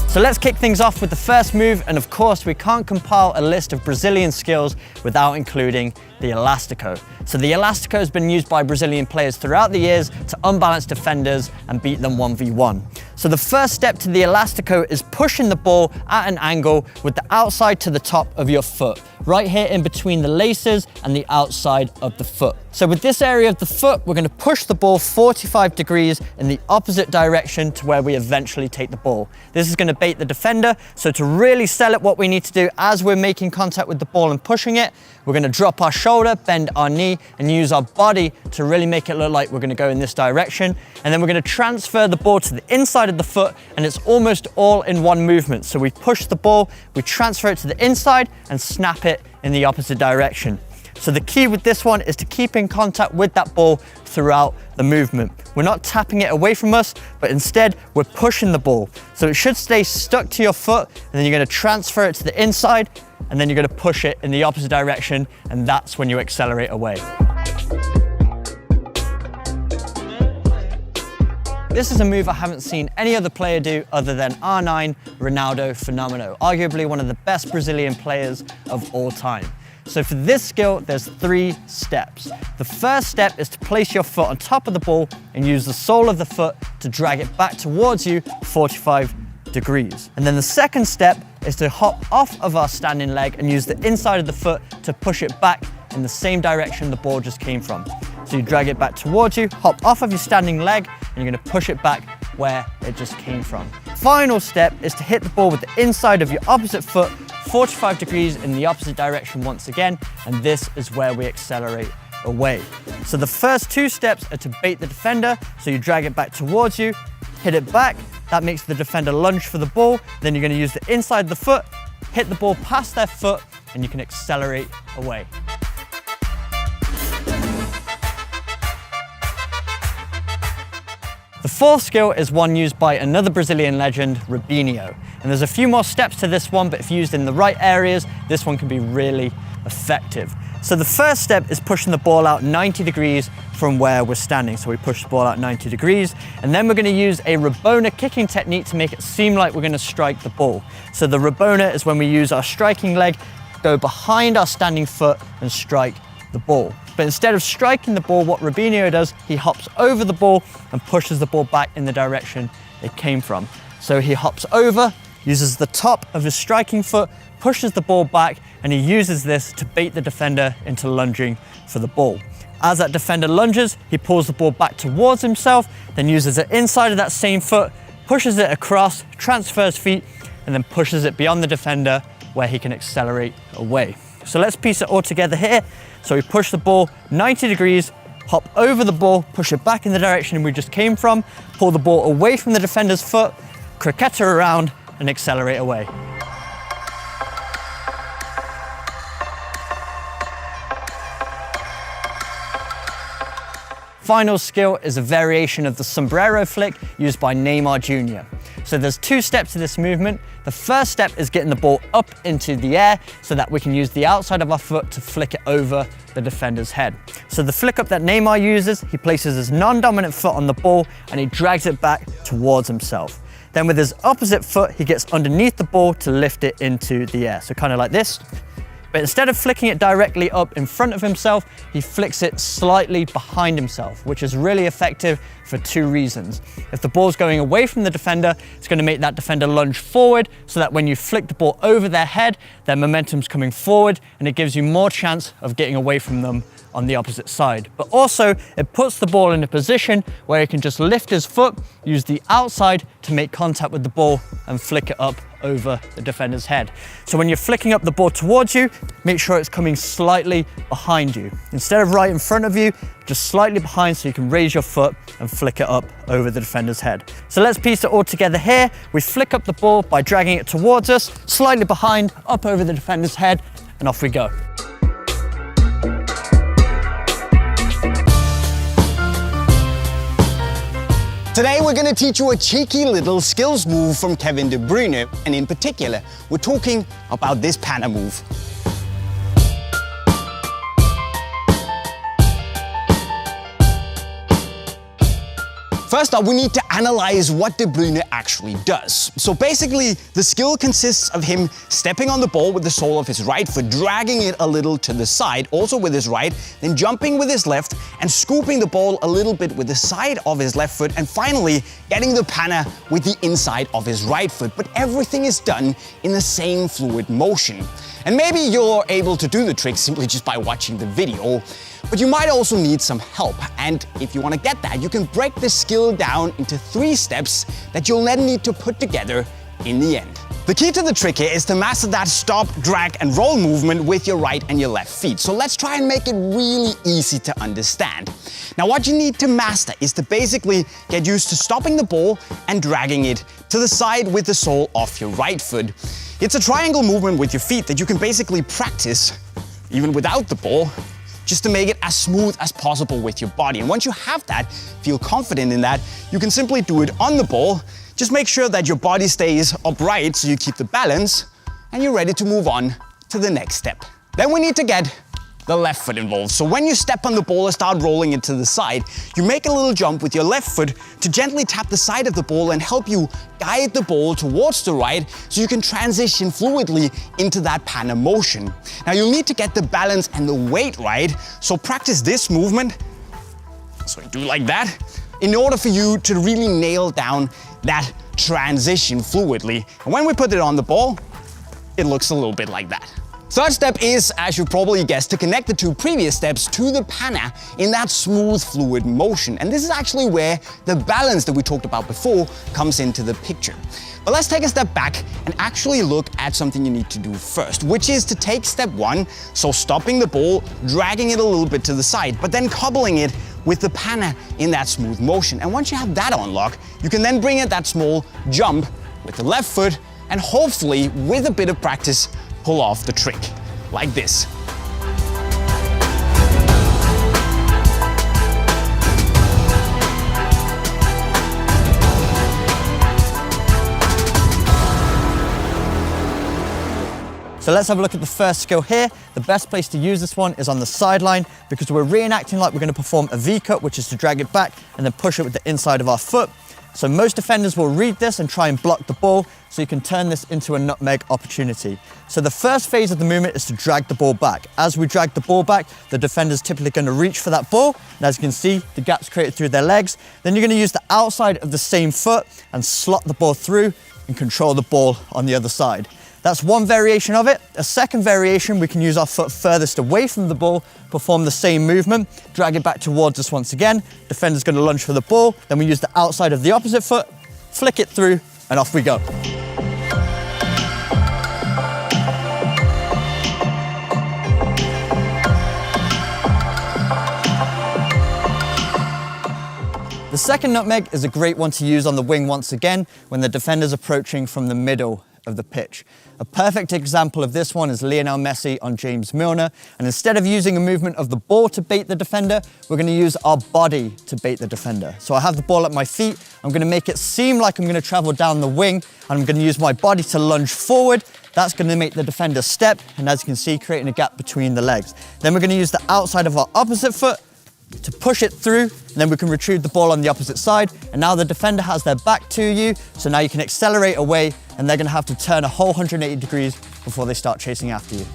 S2: So let's kick things off with the first move, and of course we can't compile a list of Brazilian skills without including the Elastico. So the Elastico has been used by Brazilian players throughout the years to unbalance defenders and beat them 1v1. So the first step to the Elastico is pushing the ball at an angle with the outside to the top of your foot, right here in between the laces and the outside of the foot. So with this area of the foot, we're going to push the ball 45 degrees in the opposite direction to where we eventually take the ball. This is going to bait the defender, so to really sell it, what we need to do as we're making contact with the ball and pushing it, we're going to drop our shoulder, bend our knee, and use our body to really make it look like we're going to go in this direction. And then we're going to transfer the ball to the inside of the foot, and it's almost all in one movement. So we push the ball, we transfer it to the inside, and snap it in the opposite direction. So the key with this one is to keep in contact with that ball throughout the movement. We're not tapping it away from us, but instead we're pushing the ball. So it should stay stuck to your foot, and then you're going to transfer it to the inside, and then you're going to push it in the opposite direction, and that's when you accelerate away. This is a move I haven't seen any other player do other than R9 Ronaldo Fenomeno, arguably one of the best Brazilian players of all time. So for this skill, there's 3 steps. The first step is to place your foot on top of the ball and use the sole of the foot to drag it back towards you 45 degrees. And then the second step is to hop off of our standing leg and use the inside of the foot to push it back in the same direction the ball just came from. So you drag it back towards you, hop off of your standing leg, and you're going to push it back where it just came from. Final step is to hit the ball with the inside of your opposite foot 45 degrees in the opposite direction once again, and this is where we accelerate away. So the first 2 steps are to bait the defender, so you drag it back towards you, hit it back, that makes the defender lunge for the ball, then you're going to use the inside of the foot, hit the ball past their foot, and you can accelerate away. The fourth skill is one used by another Brazilian legend, Robinho. And there's a few more steps to this one, but if used in the right areas, this one can be really effective. So the first step is pushing the ball out 90 degrees from where we're standing. So we push the ball out 90 degrees, and then we're going to use a Rabona kicking technique to make it seem like we're going to strike the ball. So the Rabona is when we use our striking leg, go behind our standing foot and strike the ball. But instead of striking the ball, what Robinho does, he hops over the ball and pushes the ball back in the direction it came from. So he hops over, uses the top of his striking foot, pushes the ball back, and he uses this to bait the defender into lunging for the ball. As that defender lunges, he pulls the ball back towards himself, then uses the inside of that same foot, pushes it across, transfers feet, and then pushes it beyond the defender where he can accelerate away. So let's piece it all together here. So we push the ball 90 degrees, hop over the ball, push it back in the direction we just came from, pull the ball away from the defender's foot, cricket around, and accelerate away. Final skill is a variation of the Sombrero Flick used by Neymar Jr. So there's 2 steps to this movement. The first step is getting the ball up into the air so that we can use the outside of our foot to flick it over the defender's head. So the flick up that Neymar uses, he places his non-dominant foot on the ball and he drags it back towards himself. Then with his opposite foot, he gets underneath the ball to lift it into the air. So kind of like this. But instead of flicking it directly up in front of himself, he flicks it slightly behind himself, which is really effective for two reasons. If the ball's going away from the defender, it's going to make that defender lunge forward so that when you flick the ball over their head, their momentum's coming forward and it gives you more chance of getting away from them on the opposite side. But also, it puts the ball in a position where he can just lift his foot, use the outside to make contact with the ball and flick it up over the defender's head. So when you're flicking up the ball towards you, make sure it's coming slightly behind you. Instead of right in front of you, just slightly behind so you can raise your foot and flick it up over the defender's head. So let's piece it all together here. We flick up the ball by dragging it towards us, slightly behind, up over the defender's head, and off we go.
S4: Today we're going to teach you a cheeky little skills move from Kevin De Bruyne, and in particular, we're talking about this panna move. First up, we need to analyze what De Bruyne actually does. So basically, the skill consists of him stepping on the ball with the sole of his right foot, dragging it a little to the side, also with his right, then jumping with his left and scooping the ball a little bit with the side of his left foot, and finally getting the panna with the inside of his right foot. But everything is done in the same fluid motion. And maybe you're able to do the trick simply just by watching the video, but you might also need some help. And if you want to get that, you can break the skill down into 3 steps that you'll then need to put together in the end. The key to the trick here is to master that stop, drag and roll movement with your right and your left feet. So let's try and make it really easy to understand. Now what you need to master is to basically get used to stopping the ball and dragging it to the side with the sole of your right foot. It's a triangle movement with your feet that you can basically practice even without the ball, just to make it as smooth as possible with your body. And once you have that, feel confident in that, you can simply do it on the ball. Just make sure that your body stays upright so you keep the balance, and you're ready to move on to the next step. Then we need to get the left foot involved. So when you step on the ball and start rolling it to the side, you make a little jump with your left foot to gently tap the side of the ball and help you guide the ball towards the right so you can transition fluidly into that panna motion. Now you'll need to get the balance and the weight right, so practice this movement, so you do like that, in order for you to really nail down that transition fluidly. And when we put it on the ball, it looks a little bit like that. Third step is, as you probably guessed, to connect the 2 previous steps to the panna in that smooth, fluid motion. And this is actually where the balance that we talked about before comes into the picture. But let's take a step back and actually look at something you need to do first, which is to take step 1, so stopping the ball, dragging it a little bit to the side, but then coupling it with the panna in that smooth motion. And once you have that on lock, you can then bring in that small jump with the left foot and hopefully, with a bit of practice, pull off the trick, like this.
S2: So let's have a look at the first skill here. The best place to use this one is on the sideline because we're reenacting like we're going to perform a V-cut, which is to drag it back and then push it with the inside of our foot. So most defenders will read this and try and block the ball, so you can turn this into a nutmeg opportunity. So the first phase of the movement is to drag the ball back. As we drag the ball back, the defender's typically going to reach for that ball, and as you can see, the gap's created through their legs. Then you're going to use the outside of the same foot and slot the ball through and control the ball on the other side. That's one variation of it. A second variation, we can use our foot furthest away from the ball, perform the same movement, drag it back towards us once again. Defender's going to lunge for the ball. Then we use the outside of the opposite foot, flick it through, and off we go. The second nutmeg is a great one to use on the wing once again when the defender's approaching from the middle of the pitch. A perfect example of this one is Lionel Messi on James Milner, and instead of using a movement of the ball to bait the defender, we're going to use our body to bait the defender. So I have the ball at my feet, I'm going to make it seem like I'm going to travel down the wing, and I'm going to use my body to lunge forward. That's going to make the defender step, and as you can see, creating a gap between the legs. Then we're going to use the outside of our opposite foot to push it through, and then we can retrieve the ball on the opposite side, and now the defender has their back to you, so now you can accelerate away, and they're going to have to turn a whole 180 degrees before they start chasing after you.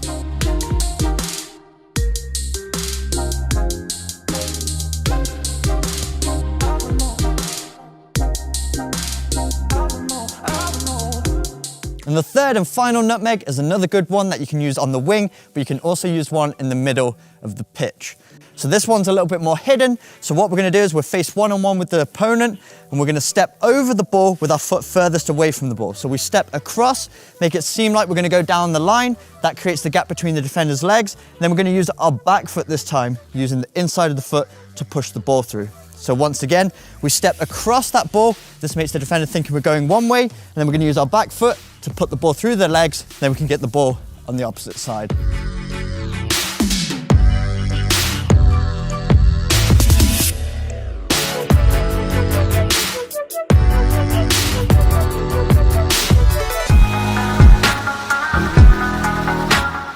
S2: And the third and final nutmeg is another good one that you can use on the wing, but you can also use one in the middle of the pitch. So this one's a little bit more hidden. So what we're going to do is we're face one-on-one with the opponent, and we're going to step over the ball with our foot furthest away from the ball. So we step across, make it seem like we're going to go down the line. That creates the gap between the defender's legs. And then we're going to use our back foot this time, using the inside of the foot to push the ball through. So once again, we step across that ball. This makes the defender thinking we're going one way, and then we're going to use our back foot to put the ball through their legs. Then we can get the ball on the opposite side.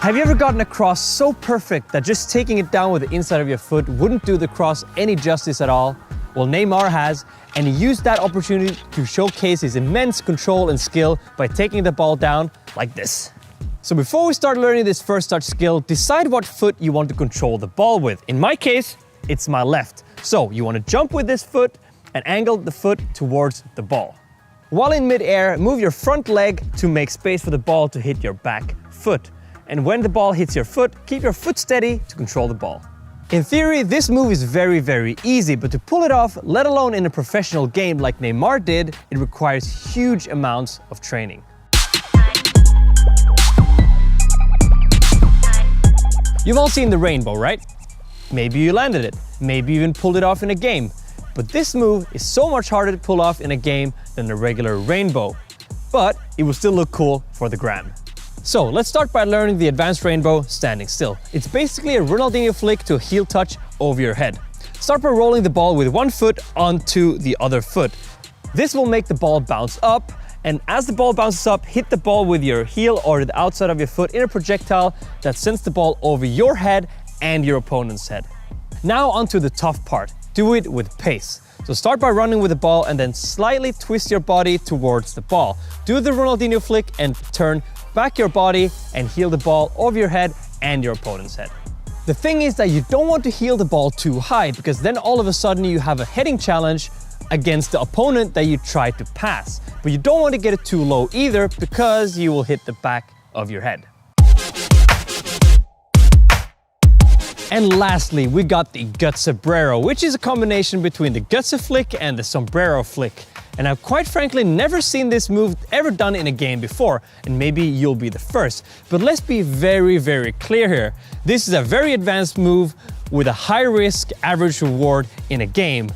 S6: Have you ever gotten a cross so perfect that just taking it down with the inside of your foot wouldn't do the cross any justice at all? Well, Neymar has, and he used that opportunity to showcase his immense control and skill by taking the ball down like this. So before we start learning this first touch skill, decide what foot you want to control the ball with. In my case, it's my left. So you want to jump with this foot and angle the foot towards the ball. While in mid-air, move your front leg to make space for the ball to hit your back foot. And when the ball hits your foot, keep your foot steady to control the ball. In theory, this move is very, very easy, but to pull it off, let alone in a professional game like Neymar did, it requires huge amounts of training. You've all seen the rainbow, right? Maybe you landed it, maybe you even pulled it off in a game. But this move is so much harder to pull off in a game than a regular rainbow. But it will still look cool for the gram. So let's start by learning the advanced rainbow standing still. It's basically a Ronaldo flick to a heel touch over your head. Start by rolling the ball with one foot onto the other foot. This will make the ball bounce up, and as the ball bounces up, hit the ball with your heel or the outside of your foot in a projectile that sends the ball over your head and your opponent's head. Now onto the tough part. Do it with pace. So start by running with the ball and then slightly twist your body towards the ball. Do the Ronaldo flick and turn back your body and heel the ball over your head and your opponent's head. The thing is that you don't want to heel the ball too high, because then all of a sudden you have a heading challenge against the opponent that you tried to pass. But you don't want to get it too low either, because you will hit the back of your head. And lastly, we got the Gutsabrero, which is a combination between the Gutsa flick and the Sombrero Flick. And I've quite frankly never seen this move ever done in a game before, and maybe you'll be the first. But let's be very, very clear here. This is a very advanced move with a high risk, average reward in a game,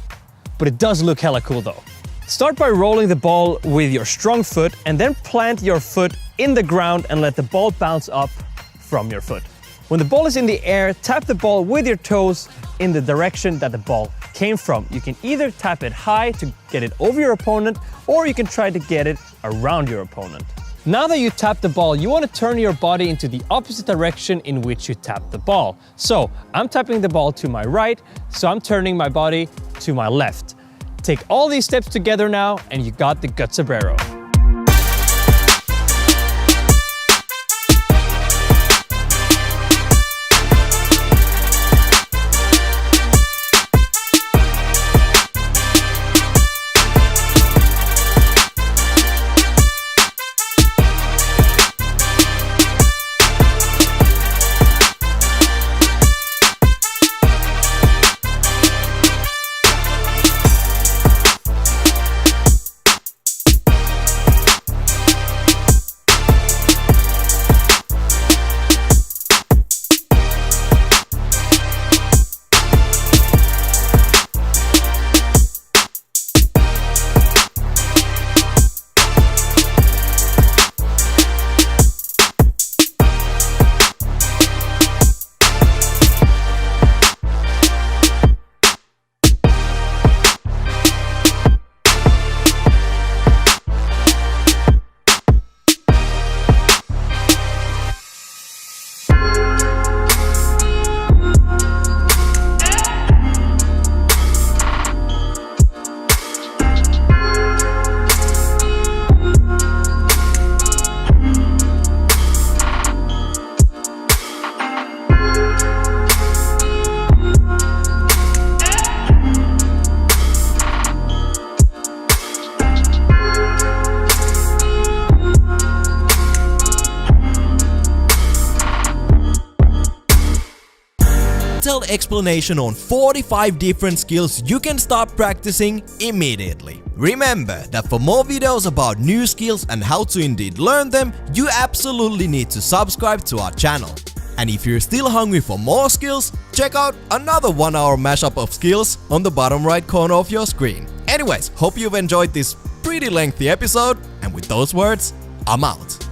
S6: but it does look hella cool though. Start by rolling the ball with your strong foot and then plant your foot in the ground and let the ball bounce up from your foot. When the ball is in the air, tap the ball with your toes in the direction that the ball came from. You can either tap it high to get it over your opponent, or you can try to get it around your opponent. Now that you tap the ball, you want to turn your body into the opposite direction in which you tap the ball. So I'm tapping the ball to my right, so I'm turning my body to my left. Take all these steps together now, and you got the Gutsabrero.
S1: explanation on 45 different skills you can start practicing immediately. Remember that for more videos about new skills and how to indeed learn them, you absolutely need to subscribe to our channel. And if you're still hungry for more skills, check out another 1-hour mashup of skills on the bottom right corner of your screen. Anyways, hope you've enjoyed this pretty lengthy episode, and with those words, I'm out.